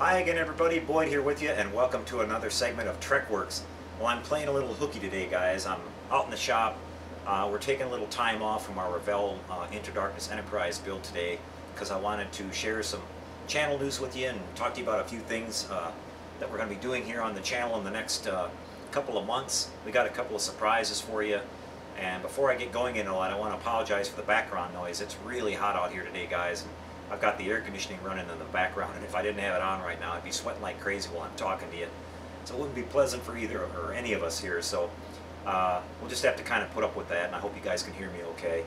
Hi again everybody, Boyd here with you, and welcome to another segment of TrekWorks. Well, I'm playing a little hooky today, guys. I'm out in the shop. We're taking a little time off from our Revell Into Darkness Enterprise build today because I wanted to share some channel news with you and talk to you about a few things that we're going to be doing here on the channel in the next couple of months. We got a couple of surprises for you, and before I get going into that, I want to apologize for the background noise. It's really hot out here today, guys. I've got the air conditioning running in the background, and if I didn't have it on right now, I'd be sweating like crazy while I'm talking to you. So it wouldn't be pleasant for either or any of us here. So we'll just have to kind of put up with that, and I hope you guys can hear me okay.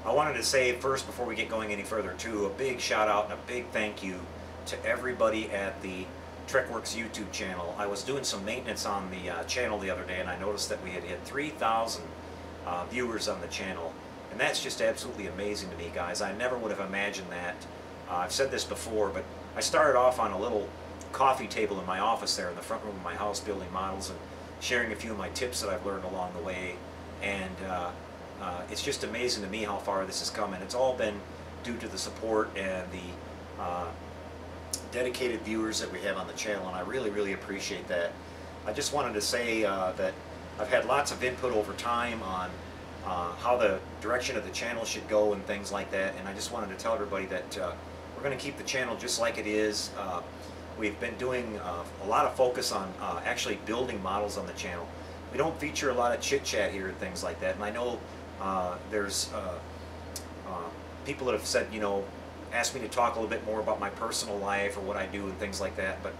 I wanted to say first, before we get going any further, too, a big shout out and a big thank you to everybody at the TrekWorks YouTube channel. I was doing some maintenance on the channel the other day, and I noticed that we had hit 3,000 viewers on the channel. And that's just absolutely amazing to me, guys. I never would have imagined that. I've said this before, but I started off on a little coffee table in my office there in the front room of my house building models and sharing a few of my tips that I've learned along the way. And it's just amazing to me how far this has come. And it's all been due to the support and the dedicated viewers that we have on the channel. And I really, really appreciate that. I just wanted to say that I've had lots of input over time on how the direction of the channel should go and things like that. And I just wanted to tell everybody that we're going to keep the channel just like it is. We've been doing a lot of focus on actually building models on the channel. We don't feature a lot of chit-chat here and things like that. And I know there's people that have said, you know, asked me to talk a little bit more about my personal life or what I do and things like that. But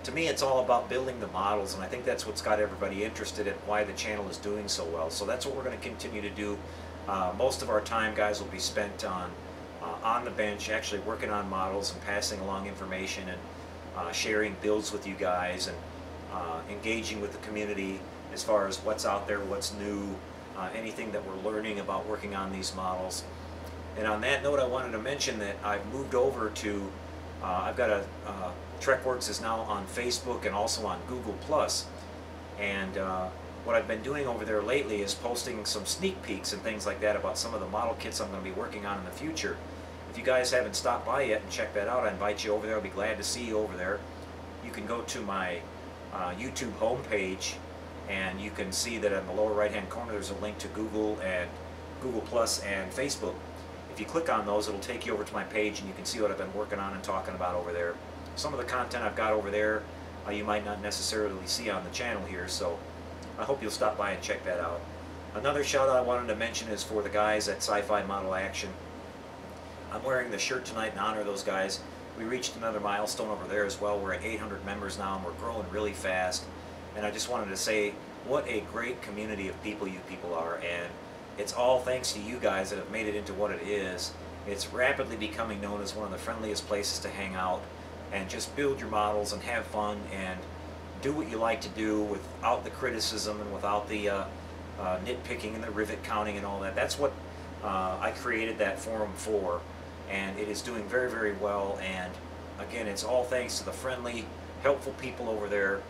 to me, it's all about building the models, and I think that's what's got everybody interested in why the channel is doing so well. So that's what we're going to continue to do. Most of our time, guys, will be spent on the bench, actually working on models and passing along information and sharing builds with you guys and engaging with the community as far as what's out there, what's new, anything that we're learning about working on these models. And on that note, I wanted to mention that I've moved over to, I've got a TrekWorks is now on Facebook and also on Google+. And what I've been doing over there lately is posting some sneak peeks and things like that about some of the model kits I'm going to be working on in the future. If you guys haven't stopped by yet and checked that out, I invite you over there. I'll be glad to see you over there. You can go to my YouTube homepage, and you can see that in the lower right hand corner there's a link to Google and Google+ and Facebook. If you click on those, it'll take you over to my page, and you can see what I've been working on and talking about over there. Some of the content I've got over there you might not necessarily see on the channel here, so I hope you'll stop by and check that out. Another shout out I wanted to mention is for the guys at Sci-Fi Model Action. I'm wearing the shirt tonight in honor of those guys. We reached another milestone over there as well. We're at 800 members now, and we're growing really fast. And I just wanted to say what a great community of people you people are, and it's all thanks to you guys that have made it into what it is. It's rapidly becoming known as one of the friendliest places to hang out and just build your models and have fun and do what you like to do without the criticism and without the nitpicking and the rivet counting and all that. That's what I created that forum for, and it is doing very, very well. And again, it's all thanks to the friendly, helpful people over there.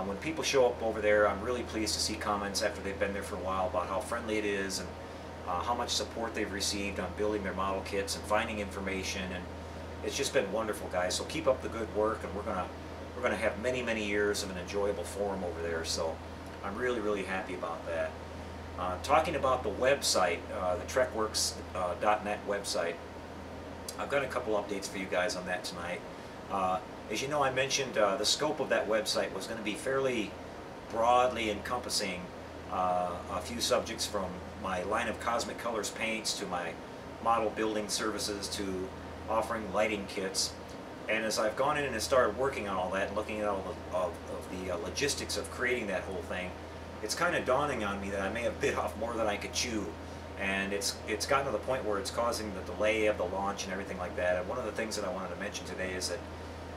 When people show up over there, I'm really pleased to see comments after they've been there for a while about how friendly it is and how much support they've received on building their model kits and finding information. And it's just been wonderful, guys. So keep up the good work, and we're gonna have many, many years of an enjoyable forum over there. So I'm really, really happy about that. Talking about the website, the TrekWorks.net website, I've got a couple updates for you guys on that tonight. As you know, I mentioned the scope of that website was going to be fairly broadly encompassing a few subjects, from my line of Cosmic Colors paints to my model building services to offering lighting kits. And as I've gone in and started working on all that and looking at all of the logistics of creating that whole thing, it's kind of dawning on me that I may have bit off more than I could chew. And it's gotten to the point where it's causing the delay of the launch and everything like that. And one of the things that I wanted to mention today is that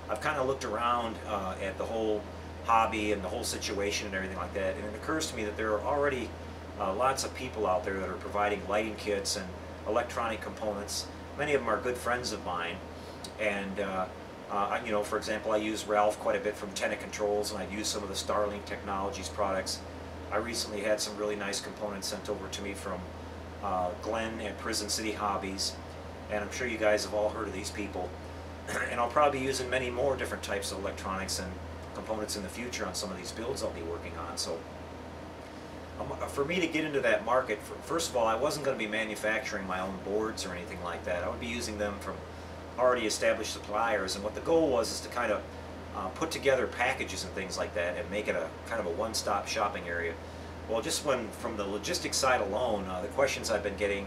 I've kind of looked around at the whole hobby and the whole situation and everything like that, and it occurs to me that there are already lots of people out there that are providing lighting kits and electronic components. Many of them are good friends of mine, and you know, for example, I use Ralph quite a bit from Tenet Controls, and I've used some of the Starlink Technologies products. I recently had some really nice components sent over to me from Glenn at Prison City Hobbies, and I'm sure you guys have all heard of these people. and I'll probably be using many more different types of electronics and components in the future on some of these builds I'll be working on. So for me to get into that market, first of all, I wasn't going to be manufacturing my own boards or anything like that. I would be using them from already established suppliers, and what the goal was is to kind of put together packages and things like that and make it a kind of a one-stop shopping area. Well, just from the logistics side alone, the questions I've been getting,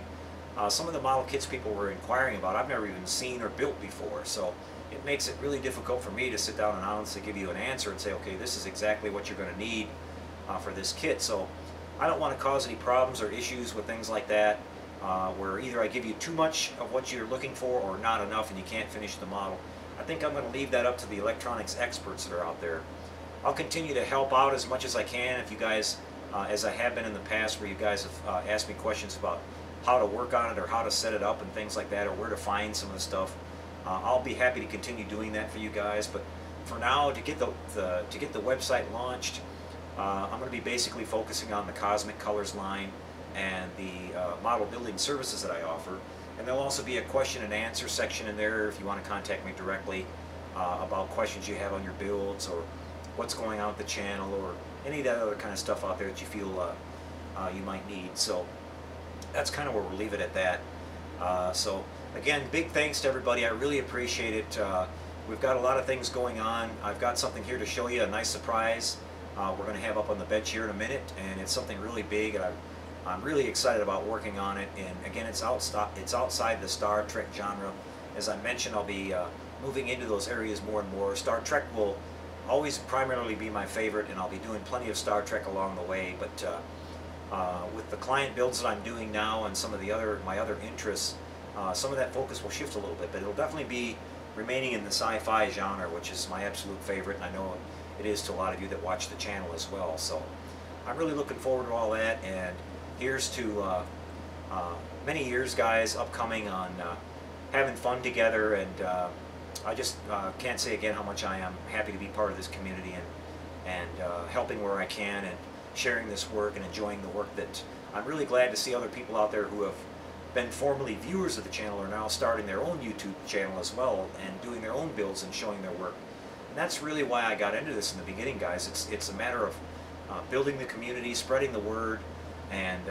some of the model kits people were inquiring about, I've never even seen or built before. So it makes it really difficult for me to sit down and honestly give you an answer and say, okay, this is exactly what you're going to need for this kit. So I don't want to cause any problems or issues with things like that, where either I give you too much of what you're looking for or not enough and you can't finish the model. I think I'm going to leave that up to the electronics experts that are out there. I'll continue to help out as much as I can if you guys, as I have been in the past, where you guys have asked me questions about how to work on it or how to set it up and things like that, or where to find some of the stuff. I'll be happy to continue doing that for you guys. But for now, to get the website launched, I'm going to be basically focusing on the Cosmic Colors line and the model building services that I offer. And there'll also be a question and answer section in there if you want to contact me directly about questions you have on your builds or what's going on with the channel or any of that other kind of stuff out there that you feel you might need. So that's kind of where we'll leave it at that. So again, big thanks to everybody. I really appreciate it. We've got a lot of things going on. I've got something here to show you, a nice surprise we're going to have up on the bench here in a minute, and it's something really big, and I'm really excited about working on it. And again, it's outside the Star Trek genre. As I mentioned, I'll be moving into those areas more and more. Star Trek will always primarily be my favorite, and I'll be doing plenty of Star Trek along the way. But with the client builds that I'm doing now and some of my other interests, some of that focus will shift a little bit. But it'll definitely be remaining in the sci-fi genre, which is my absolute favorite, and I know it is to a lot of you that watch the channel as well. So I'm really looking forward to all that, and here's to many years, guys, upcoming on having fun together. And I just can't say again how much I am happy to be part of this community and helping where I can and sharing this work and enjoying the work that I'm really glad to see other people out there who have been formerly viewers of the channel are now starting their own YouTube channel as well and doing their own builds and showing their work. And that's really why I got into this in the beginning, guys. It's a matter of building the community, spreading the word, and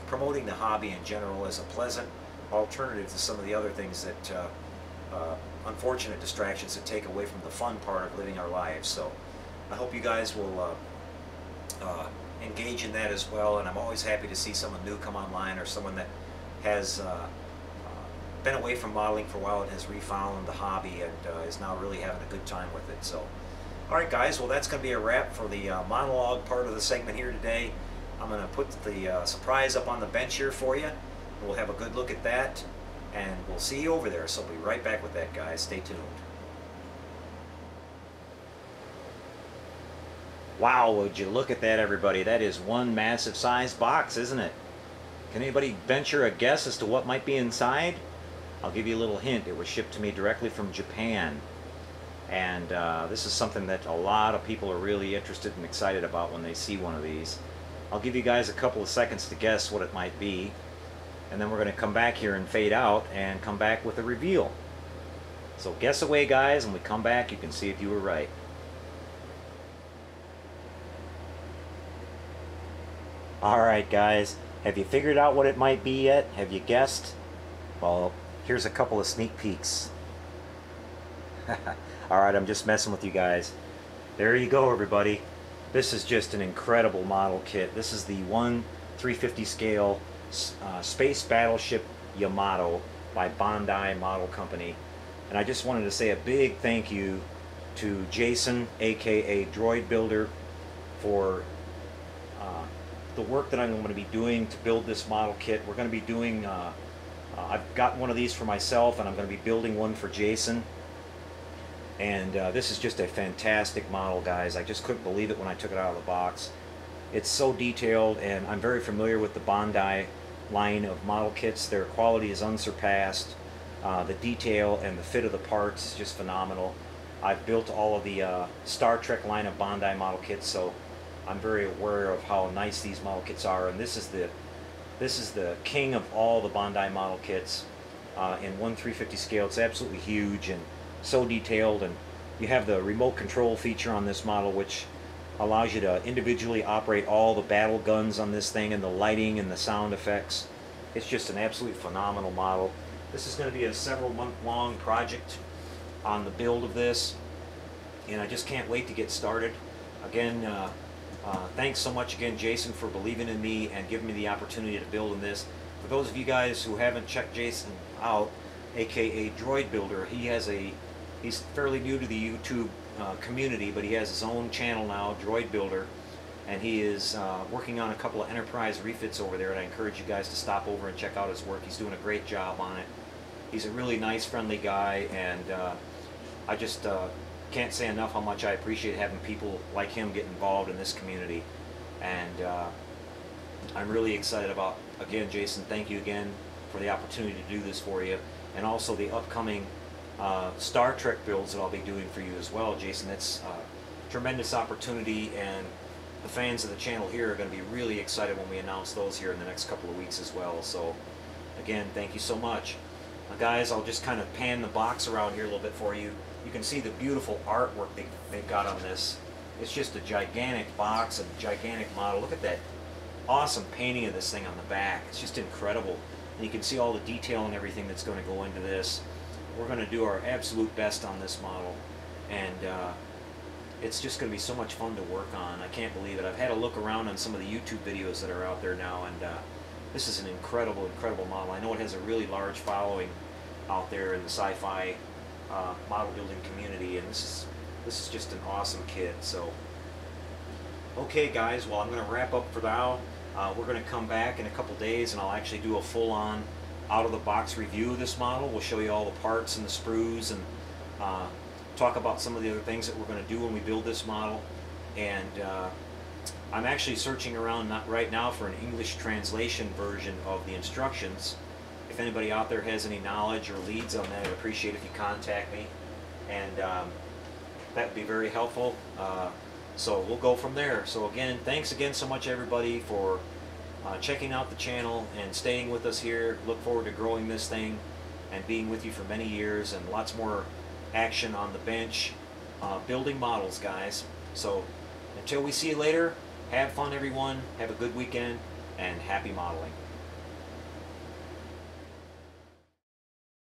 promoting the hobby in general as a pleasant alternative to some of the other things that unfortunate distractions that take away from the fun part of living our lives. So I hope you guys will engage in that as well, and I'm always happy to see someone new come online or someone that has been away from modeling for a while and has refound the hobby and is now really having a good time with it. So alright guys, well that's going to be a wrap for the monologue part of the segment here today. I'm going to put the surprise up on the bench here for you. We'll have a good look at that, and we'll see you over there. So I'll be right back with that, guys. Stay tuned. Wow, would you look at that, everybody? That is one massive sized box, isn't it? Can anybody venture a guess as to what might be inside? I'll give you a little hint. It was shipped to me directly from Japan. And this is something that a lot of people are really interested and excited about when they see one of these. I'll give you guys a couple of seconds to guess what it might be. And then we're going to come back here and fade out and come back with a reveal. So guess away, guys, and when we come back, you can see if you were right. Alright guys, have you figured out what it might be yet? Have you guessed? Well, here's a couple of sneak peeks. Alright, I'm just messing with you guys. There you go, everybody. This is just an incredible model kit. This is the 1/350 scale Space Battleship Yamato by Bandai Model Company. And I just wanted to say a big thank you to Jason, aka Droid Builder, for the work that I'm going to be doing to build this model kit. We're going to be doing, I've got one of these for myself, and I'm going to be building one for Jason. And this is just a fantastic model, guys. I just couldn't believe it when I took it out of the box. It's so detailed, and I'm very familiar with the Bandai line of model kits. Their quality is unsurpassed. The detail and the fit of the parts is just phenomenal. I've built all of the Star Trek line of Bandai model kits, so I'm very aware of how nice these model kits are. And this is the king of all the Bandai model kits in 1/350 scale. It's absolutely huge, and so detailed, and you have the remote control feature on this model, which allows you to individually operate all the battle guns on this thing, and the lighting and the sound effects. It's just an absolutely phenomenal model. This is going to be a several month long project on the build of this, and I just can't wait to get started. Again, thanks so much again, Jason, for believing in me and giving me the opportunity to build in this. For those of you guys who haven't checked Jason out, aka Droid Builder, he's fairly new to the YouTube community, but he has his own channel now, Droid Builder, and he is working on a couple of enterprise refits over there, and I encourage you guys to stop over and check out his work. He's doing a great job on it. He's a really nice, friendly guy, and I just can't say enough how much I appreciate having people like him get involved in this community. And I'm really excited about, again, Jason, thank you again for the opportunity to do this for you, and also the upcoming Star Trek builds that I'll be doing for you as well, Jason. It's a tremendous opportunity, and the fans of the channel here are going to be really excited when we announce those here in the next couple of weeks as well. So again, thank you so much. Guys, I'll just kind of pan the box around here a little bit for you. You can see the beautiful artwork they've got on this. It's just a gigantic box, a gigantic model. Look at that awesome painting of this thing on the back. It's just incredible. And you can see all the detail and everything that's going to go into this. We're going to do our absolute best on this model, and it's just going to be so much fun to work on. I can't believe it. I've had a look around on some of the YouTube videos that are out there now, and this is an incredible, incredible model. I know it has a really large following out there in the sci-fi model building community, and this is just an awesome kit. So, okay, guys. Well, I'm going to wrap up for now. We're going to come back in a couple days, and I'll actually do a full-on out-of-the-box review of this model. We'll show you all the parts and the sprues, and talk about some of the other things that we're going to do when we build this model. And I'm actually searching around right now for an English translation version of the instructions. If anybody out there has any knowledge or leads on that, I'd appreciate if you contact me, and that would be very helpful. So we'll go from there. So again, thanks again so much, everybody, for checking out the channel and staying with us here. Look forward to growing this thing and being with you for many years, and lots more action on the bench building models, guys. So until we see you later, have fun, everyone. Have a good weekend, and happy modeling.